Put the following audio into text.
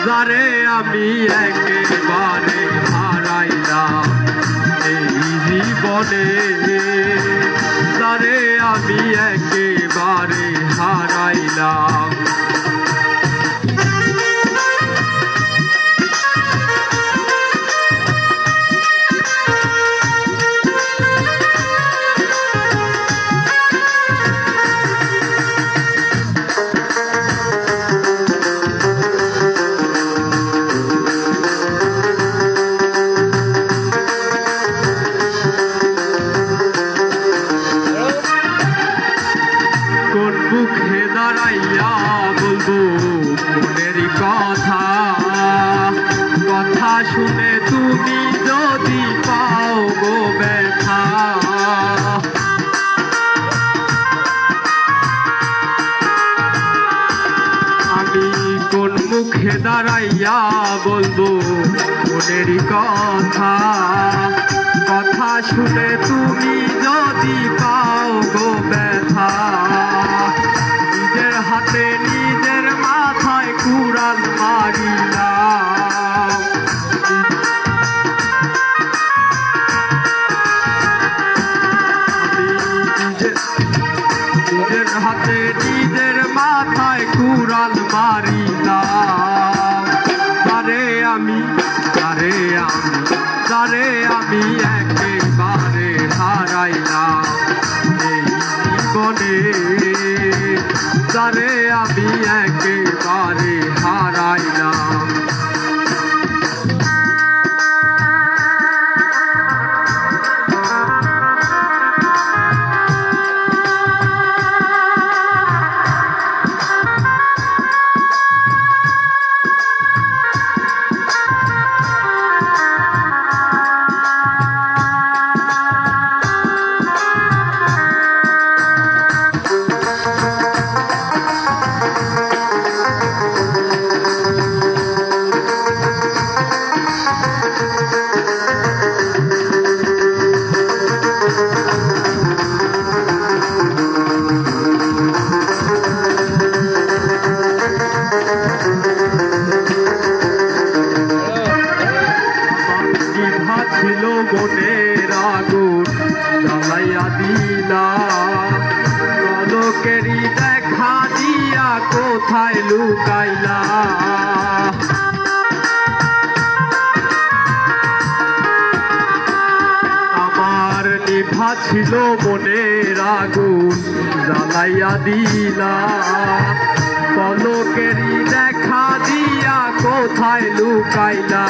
যারে আমি একেবারে হারাইলাম এই জীবনে, যারে আমি একেবারে হারাইলাম। মুখে দাঁড়াইয়া বলবো মনের কথা, কথা শুনে তুমি যদি পাও গো ব্যথা। আমি কোন মুখে দাঁড়াইয়া বলবো মনের কথা, কথা শুনে তুমি যদি পাও গো ব্যথা। নিজের হাতে নিজের মাথায় কুড়াল মারিলাম, নিজের হাতে নিজের মাথায় কুড়াল মারিলাম। তারে আমি একেবারে হারাইলাম এই জীবনে, যারে আমি একেবারে হারাইলাম। ছিল মনের আগুন জ্বালাইয়া দিলা, পলকেরই দেখা দিয়া কোথায় লুকাইলা। আমার নিভা ছিল মনের আগুন জ্বালাইয়া দিলা, পলকেরই দেখা দিয়া কোথায় লুকাইলা।